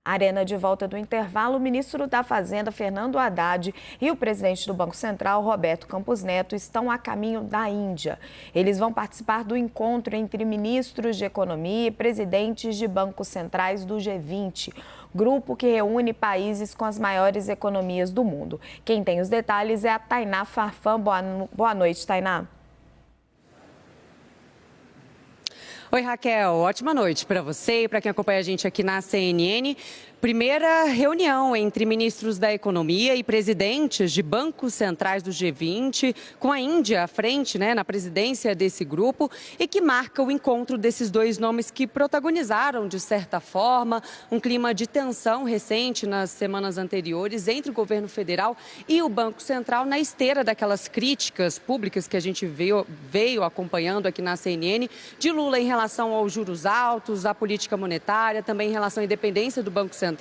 Arena de volta do intervalo, o ministro da Fazenda, Fernando Haddad, e o presidente do Banco Central, Roberto Campos Neto, estão a caminho da Índia. Eles vão participar do encontro entre ministros de Economia e presidentes de bancos centrais do G20, grupo que reúne países com as maiores economias do mundo. Quem tem os detalhes é a Tainá Farfan. Boa noite, Tainá. Oi, Raquel. Ótima noite para você e para quem acompanha a gente aqui na CNN. Primeira reunião entre ministros da Economia e presidentes de bancos centrais do G20, com a Índia à frente, na presidência desse grupo, e que marca o encontro desses dois nomes que protagonizaram, de certa forma, um clima de tensão recente nas semanas anteriores entre o governo federal e o Banco Central, na esteira daquelas críticas públicas que a gente veio acompanhando aqui na CNN, de Lula em relação aos juros altos, à política monetária, também em relação à independência do Banco Central.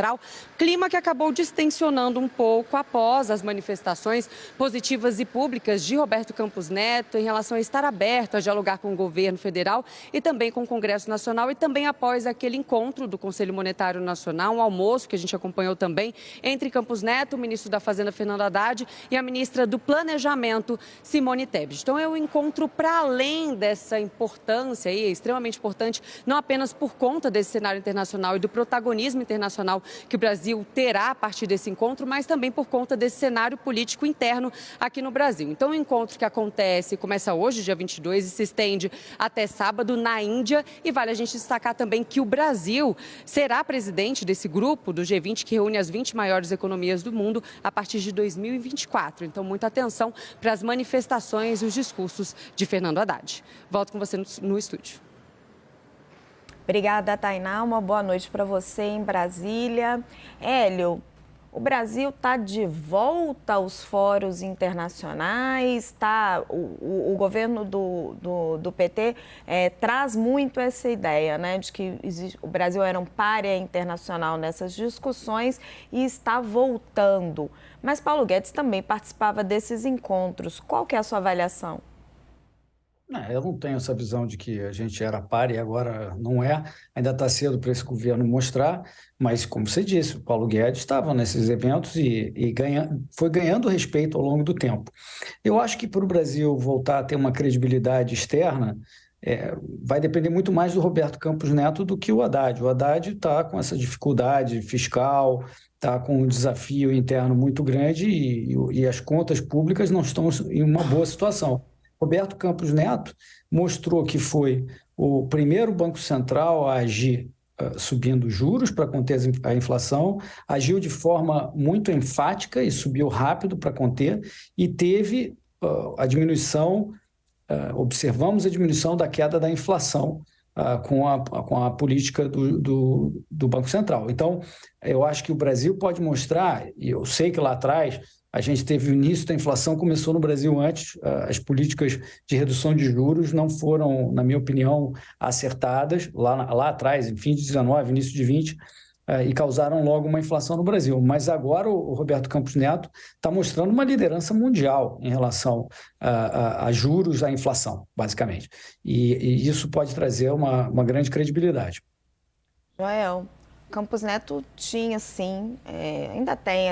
Clima que acabou distensionando um pouco após as manifestações positivas e públicas de Roberto Campos Neto em relação a estar aberto a dialogar com o governo federal e também com o Congresso Nacional, e também após aquele encontro do Conselho Monetário Nacional, um almoço que a gente acompanhou também entre Campos Neto, o ministro da Fazenda, Fernando Haddad, e a ministra do Planejamento, Simone Tebet. Então é um encontro para além dessa importância, é extremamente importante, não apenas por conta desse cenário internacional e do protagonismo internacional que o Brasil terá a partir desse encontro, mas também por conta desse cenário político interno aqui no Brasil. Então, o encontro que começa hoje, dia 22, e se estende até sábado na Índia. E vale a gente destacar também que o Brasil será presidente desse grupo do G20, que reúne as 20 maiores economias do mundo, a partir de 2024. Então, muita atenção para as manifestações e os discursos de Fernando Haddad. Volto com você no estúdio. Obrigada, Tainá. Uma boa noite para você em Brasília. Hélio, o Brasil está de volta aos fóruns internacionais, o governo do PT traz muito essa ideia, de que o Brasil era um pária internacional nessas discussões e está voltando. Mas Paulo Guedes também participava desses encontros. Qual que é a sua avaliação? Eu não tenho essa visão de que a gente era páreo e agora não é. Ainda está cedo para esse governo mostrar, mas, como você disse, o Paulo Guedes estava nesses eventos e foi ganhando respeito ao longo do tempo. Eu acho que para o Brasil voltar a ter uma credibilidade externa, vai depender muito mais do Roberto Campos Neto do que o Haddad. O Haddad está com essa dificuldade fiscal, está com um desafio interno muito grande e as contas públicas não estão em uma boa situação. Roberto Campos Neto mostrou que foi o primeiro Banco Central a agir subindo juros para conter a inflação, agiu de forma muito enfática e subiu rápido para conter, e teve a diminuição, observamos a diminuição da queda da inflação com a política do Banco Central. Então, eu acho que o Brasil pode mostrar, e eu sei que lá atrás a gente teve o início da inflação, começou no Brasil antes, as políticas de redução de juros não foram, na minha opinião, acertadas lá atrás, em fim de 19, início de 20, e causaram logo uma inflação no Brasil. Mas agora o Roberto Campos Neto está mostrando uma liderança mundial em relação a juros, à inflação, basicamente. E isso pode trazer uma grande credibilidade. Joel, Campos Neto tinha, sim, ainda tem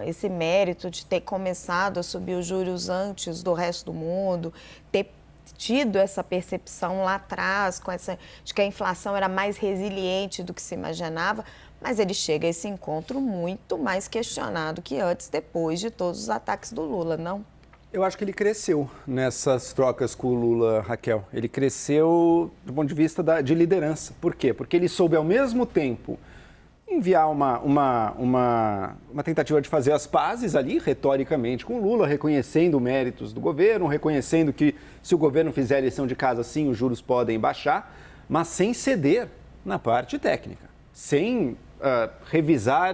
esse mérito de ter começado a subir os juros antes do resto do mundo, ter tido essa percepção lá atrás, de que a inflação era mais resiliente do que se imaginava, mas ele chega a esse encontro muito mais questionado que antes, depois de todos os ataques do Lula, não? Eu acho que ele cresceu nessas trocas com o Lula, Raquel. Ele cresceu do ponto de vista de liderança. Por quê? Porque ele soube, ao mesmo tempo, enviar uma tentativa de fazer as pazes ali, retoricamente, com o Lula, reconhecendo méritos do governo, reconhecendo que se o governo fizer a lição de casa, sim, os juros podem baixar, mas sem ceder na parte técnica, sem revisar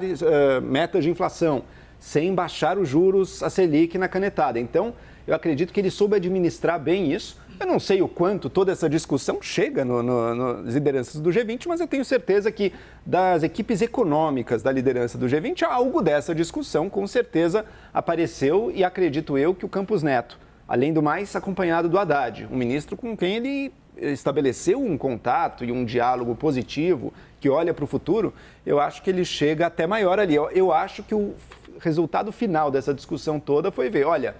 metas de inflação, sem baixar os juros, a Selic na canetada. Então, eu acredito que ele soube administrar bem isso. Eu não sei o quanto toda essa discussão chega nas lideranças do G20, mas eu tenho certeza que das equipes econômicas da liderança do G20, algo dessa discussão com certeza apareceu, e acredito eu que o Campos Neto, além do mais, acompanhado do Haddad, um ministro com quem ele estabeleceu um contato e um diálogo positivo que olha para o futuro, eu acho que ele chega até maior ali. Eu acho que o resultado final dessa discussão toda foi ver, olha,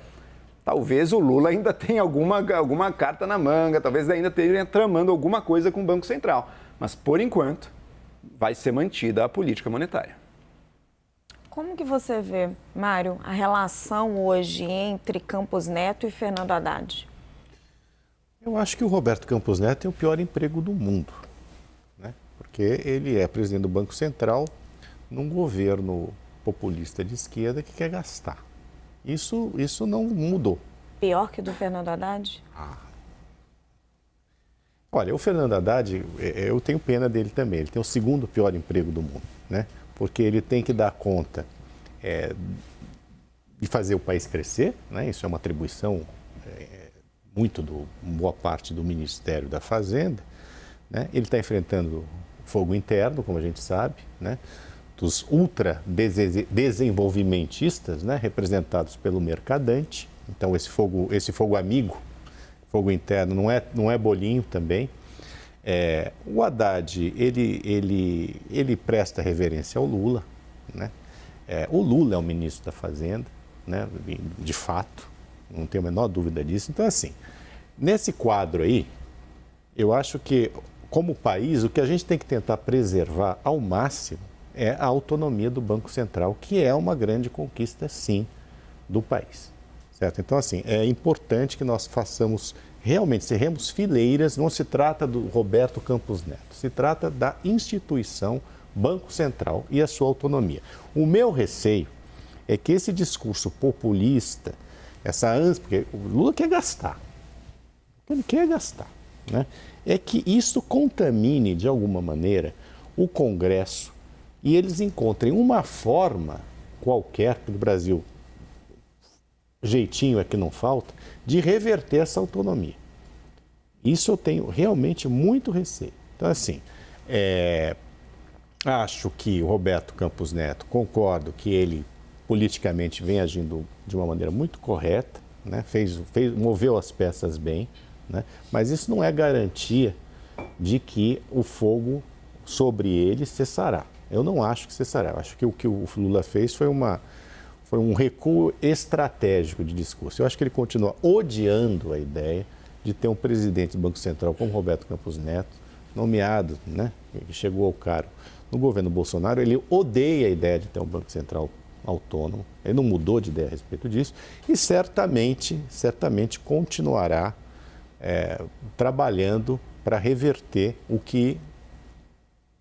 talvez o Lula ainda tenha alguma carta na manga, talvez ainda esteja tramando alguma coisa com o Banco Central. Mas, por enquanto, vai ser mantida a política monetária. Como que você vê, Mário, a relação hoje entre Campos Neto e Fernando Haddad? Eu acho que o Roberto Campos Neto tem o pior emprego do mundo, né? Porque ele é presidente do Banco Central num governo populista de esquerda que quer gastar. Isso não mudou. Pior que o do Fernando Haddad? Olha, o Fernando Haddad, eu tenho pena dele também. Ele tem o segundo pior emprego do mundo, né? Porque ele tem que dar conta de fazer o país crescer, né? Isso é uma atribuição boa parte do Ministério da Fazenda, né? Ele está enfrentando fogo interno, como a gente sabe, né? Dos ultra-desenvolvimentistas, né? Representados pelo Mercadante. Então, esse fogo amigo, fogo interno, não é bolinho também. O Haddad, ele presta reverência ao Lula, né? O Lula é o ministro da Fazenda, né? De fato, não tenho a menor dúvida disso. Então, assim, nesse quadro aí, eu acho que, como país, o que a gente tem que tentar preservar ao máximo é a autonomia do Banco Central, que é uma grande conquista, sim, do país. Certo? Então, assim, é importante que nós façamos, realmente, cerremos fileiras. Não se trata do Roberto Campos Neto, se trata da instituição Banco Central e a sua autonomia. O meu receio é que esse discurso populista, porque o Lula quer gastar, ele quer gastar, né? É que isso contamine, de alguma maneira, o Congresso e eles encontrem uma forma qualquer, que no Brasil jeitinho é que não falta, de reverter essa autonomia. Isso eu tenho realmente muito receio. Então, assim, acho que o Roberto Campos Neto, concordo que ele politicamente vem agindo de uma maneira muito correta, né? Moveu as peças bem, né? Mas isso não é garantia de que o fogo sobre ele cessará. Eu não acho que cessará. Eu acho que o que o Lula fez foi um recuo estratégico de discurso. Eu acho que ele continua odiando a ideia de ter um presidente do Banco Central como Roberto Campos Neto, nomeado, né, que chegou ao cargo no governo Bolsonaro. Ele odeia a ideia de ter um Banco Central autônomo, ele não mudou de ideia a respeito disso e certamente continuará trabalhando para reverter o que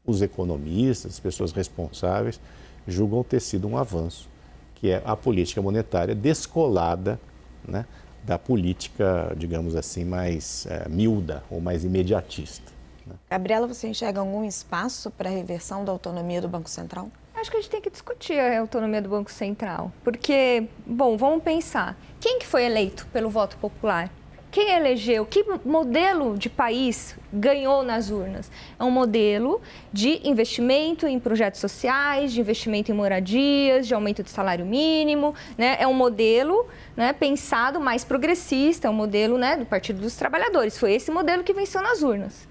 os economistas, as pessoas responsáveis, julgam ter sido um avanço, que é a política monetária descolada, né, da política, digamos assim, mais miúda ou mais imediatista. Né? Gabriela, você enxerga algum espaço para a reversão da autonomia do Banco Central? Acho que a gente tem que discutir a autonomia do Banco Central, porque, bom, vamos pensar, quem que foi eleito pelo voto popular? Quem elegeu? Que modelo de país ganhou nas urnas? É um modelo de investimento em projetos sociais, de investimento em moradias, de aumento do salário mínimo, né? É um modelo, né, pensado mais progressista, é um modelo, né, do Partido dos Trabalhadores. Foi esse modelo que venceu nas urnas.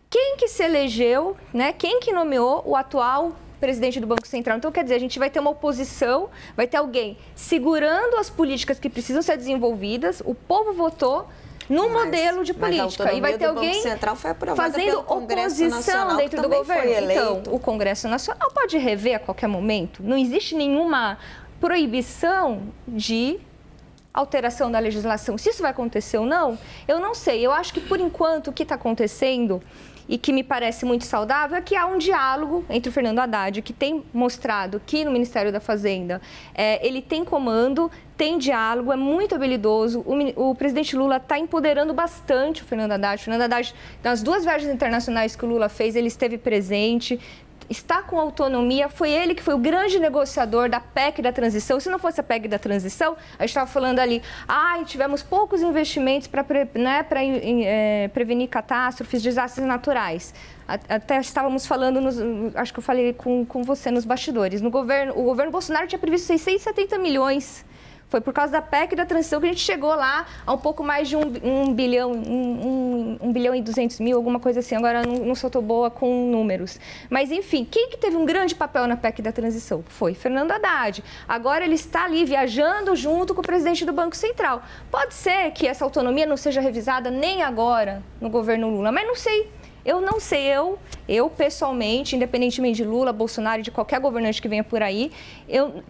Quem que se elegeu, né? Quem que nomeou o atual presidente do Banco Central? Então, quer dizer, a gente vai ter uma oposição, vai ter alguém segurando as políticas que precisam ser desenvolvidas, o povo votou num modelo de política e vai ter alguém fazendo oposição dentro do governo. Então, o Congresso Nacional pode rever a qualquer momento. Não existe nenhuma proibição de alteração da legislação. Se isso vai acontecer ou não, eu não sei. Eu acho que, por enquanto, o que está acontecendo e que me parece muito saudável é que há um diálogo entre o Fernando Haddad, que tem mostrado que no Ministério da Fazenda ele tem comando, tem diálogo, é muito habilidoso. O presidente Lula está empoderando bastante o Fernando Haddad. O Fernando Haddad, nas duas viagens internacionais que o Lula fez, ele esteve presente, está com autonomia, foi ele que foi o grande negociador da PEC da transição. Se não fosse a PEC da transição, a gente estava falando ali, tivemos poucos investimentos para prevenir catástrofes, desastres naturais. Até estávamos falando, acho que eu falei com você nos bastidores, o governo Bolsonaro tinha previsto 670 milhões. Foi por causa da PEC da transição que a gente chegou lá a um pouco mais de 1 bilhão, 1 bilhão e 200 mil, alguma coisa assim. Agora não sou tão boa com números. Mas, enfim, quem que teve um grande papel na PEC da transição? Foi Fernando Haddad. Agora ele está ali viajando junto com o presidente do Banco Central. Pode ser que essa autonomia não seja revisada nem agora no governo Lula, mas não sei. Eu não sei, eu pessoalmente, independentemente de Lula, Bolsonaro e de qualquer governante que venha por aí,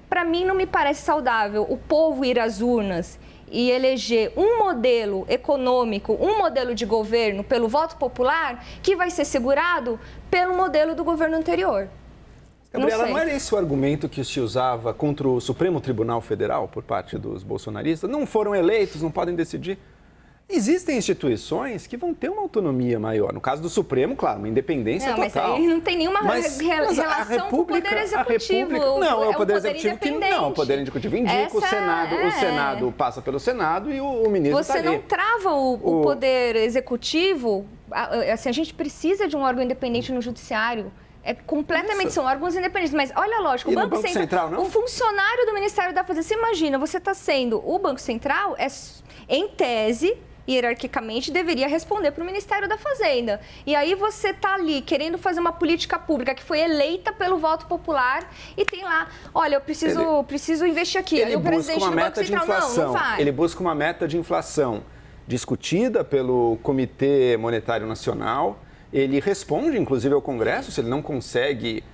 para mim não me parece saudável o povo ir às urnas e eleger um modelo econômico, um modelo de governo pelo voto popular que vai ser segurado pelo modelo do governo anterior. Gabriela, não era esse o argumento que se usava contra o Supremo Tribunal Federal por parte dos bolsonaristas? Não foram eleitos, não podem decidir. Existem instituições que vão ter uma autonomia maior. No caso do Supremo, claro, uma independência total. Mas aí não tem nenhuma relação com o Poder Executivo. Não, é o Poder Executivo que não. O Poder Executivo indica o Senado passa pelo Senado e o ministro está ali. Você não trava o Poder Executivo. Assim, a gente precisa de um órgão independente no Judiciário. É completamente, são órgãos independentes. Mas olha a lógica, o Banco Central não? O funcionário do Ministério da Fazenda, você imagina, você está sendo o Banco Central, em tese, hierarquicamente, deveria responder para o Ministério da Fazenda. E aí você está ali querendo fazer uma política pública que foi eleita pelo voto popular e tem lá, olha, eu preciso investir aqui. Ele o presidente do Banco Central, não vai. Ele busca uma meta de inflação discutida pelo Comitê Monetário Nacional. Ele responde, inclusive, ao Congresso, se ele não consegue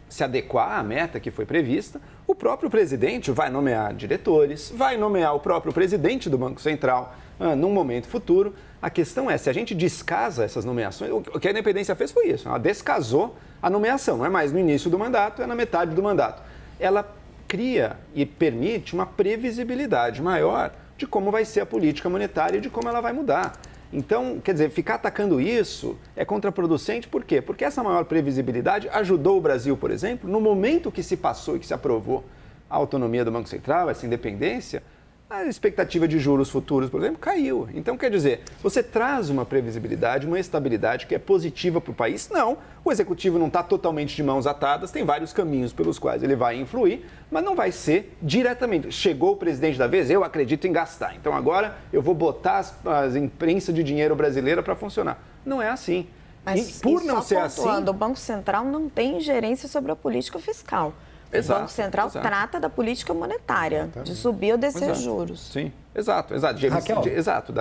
se adequar à meta que foi prevista. O próprio presidente vai nomear diretores, vai nomear o próprio presidente do Banco Central num momento futuro. A questão é, se a gente descasa essas nomeações, o que a independência fez foi isso, ela descasou a nomeação, não é mais no início do mandato, é na metade do mandato. Ela cria e permite uma previsibilidade maior de como vai ser a política monetária e de como ela vai mudar. Então, quer dizer, ficar atacando isso é contraproducente, por quê? Porque essa maior previsibilidade ajudou o Brasil, por exemplo, no momento que se passou e que se aprovou a autonomia do Banco Central, essa independência, a expectativa de juros futuros, por exemplo, caiu. Então, quer dizer, você traz uma previsibilidade, uma estabilidade que é positiva para o país? Não, o Executivo não está totalmente de mãos atadas, tem vários caminhos pelos quais ele vai influir, mas não vai ser diretamente. Chegou o presidente da vez, eu acredito em gastar, então agora eu vou botar as imprensas de dinheiro brasileira para funcionar. Não é assim. Mas, por não ser assim... O Banco Central não tem ingerência sobre a política fiscal. Exato, o Banco Central trata da política monetária, de subir ou descer juros. Sim, exato. Raquel? Exato.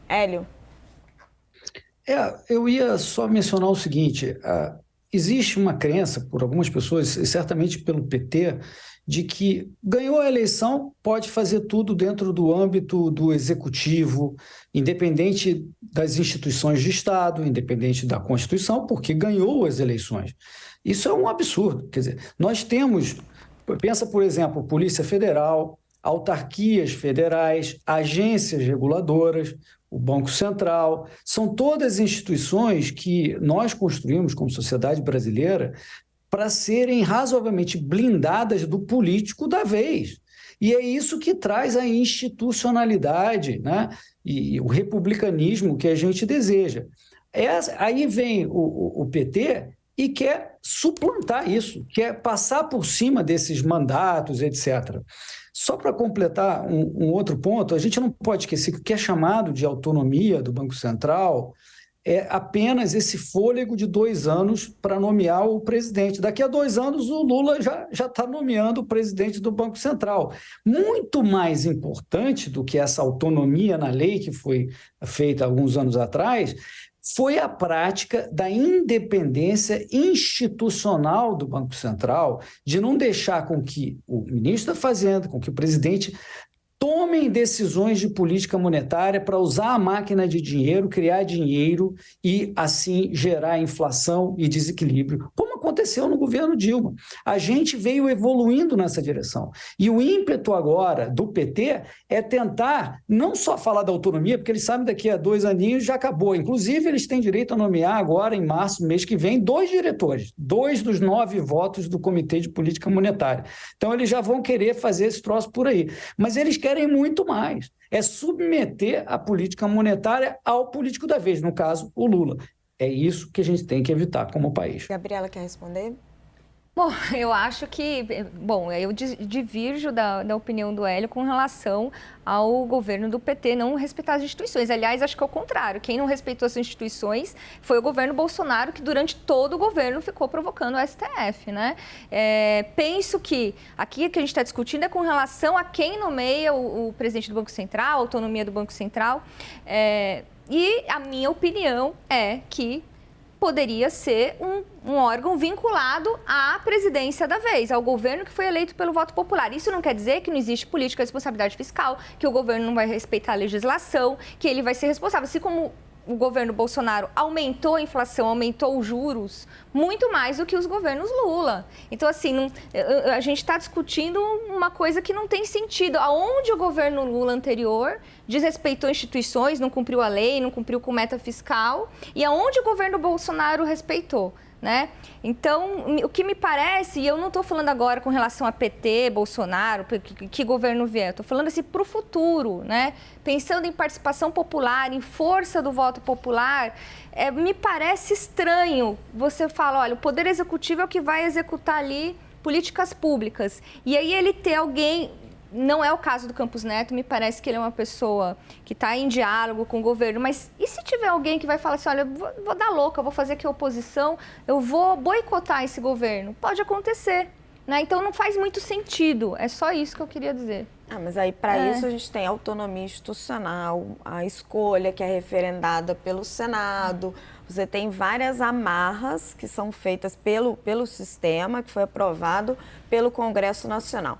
Hélio? Eu ia só mencionar o seguinte, existe uma crença por algumas pessoas, e certamente pelo PT, de que ganhou a eleição, pode fazer tudo dentro do âmbito do executivo, independente das instituições de Estado, independente da Constituição, porque ganhou as eleições. Isso é um absurdo. Quer dizer, nós temos, pensa, por exemplo, Polícia Federal, autarquias federais, agências reguladoras, o Banco Central, são todas instituições que nós construímos como sociedade brasileira para serem razoavelmente blindadas do político da vez. E é isso que traz a institucionalidade, né? E o republicanismo que a gente deseja. Aí vem o PT e quer suplantar isso, quer passar por cima desses mandatos, etc. Só para completar um outro ponto, a gente não pode esquecer que o que é chamado de autonomia do Banco Central é apenas esse fôlego de 2 anos para nomear o presidente. Daqui a 2 anos, o Lula já está nomeando o presidente do Banco Central. Muito mais importante do que essa autonomia na lei que foi feita alguns anos atrás, foi a prática da independência institucional do Banco Central, de não deixar com que o ministro da Fazenda, com que o presidente tomem decisões de política monetária para usar a máquina de dinheiro, criar dinheiro e, assim, gerar inflação e desequilíbrio, como aconteceu no governo Dilma. A gente veio evoluindo nessa direção. E o ímpeto agora do PT é tentar não só falar da autonomia, porque eles sabem que daqui a 2 aninhos já acabou. Inclusive, eles têm direito a nomear agora, em março, mês que vem, 2 diretores, 2 dos 9 votos do Comitê de Política Monetária. Então, eles já vão querer fazer esse troço por aí. Mas eles querem muito mais. É submeter a política monetária ao político da vez, no caso, o Lula. É isso que a gente tem que evitar como país. Gabriela, quer responder? Bom, eu acho que, eu divirjo da opinião do Hélio com relação ao governo do PT não respeitar as instituições. Aliás, acho que é o contrário. Quem não respeitou as instituições foi o governo Bolsonaro, que durante todo o governo ficou provocando o STF, né? Penso que aqui que a gente está discutindo é com relação a quem nomeia o presidente do Banco Central, a autonomia do Banco Central. E a minha opinião é que poderia ser um órgão vinculado à presidência da vez, ao governo que foi eleito pelo voto popular. Isso não quer dizer que não existe política de responsabilidade fiscal, que o governo não vai respeitar a legislação, que ele vai ser responsável. Assim como o governo Bolsonaro aumentou a inflação, aumentou os juros, muito mais do que os governos Lula. Então, assim, a gente está discutindo uma coisa que não tem sentido. Aonde o governo Lula anterior desrespeitou instituições, não cumpriu a lei, não cumpriu com meta fiscal, e aonde o governo Bolsonaro respeitou, né? Então, o que me parece, e eu não estou falando agora com relação a PT, Bolsonaro, que governo vier, estou falando assim para o futuro, né? Pensando em participação popular, em força do voto popular, me parece estranho você falar, olha, o Poder Executivo é o que vai executar ali políticas públicas, e aí ele ter alguém... Não é o caso do Campos Neto, me parece que ele é uma pessoa que está em diálogo com o governo, mas e se tiver alguém que vai falar assim, olha, vou dar louca, vou fazer aqui oposição, eu vou boicotar esse governo? Pode acontecer, né? Então não faz muito sentido, é só isso que eu queria dizer. Mas aí para isso a gente tem autonomia institucional, a escolha que é referendada pelo Senado, você tem várias amarras que são feitas pelo sistema, que foi aprovado pelo Congresso Nacional.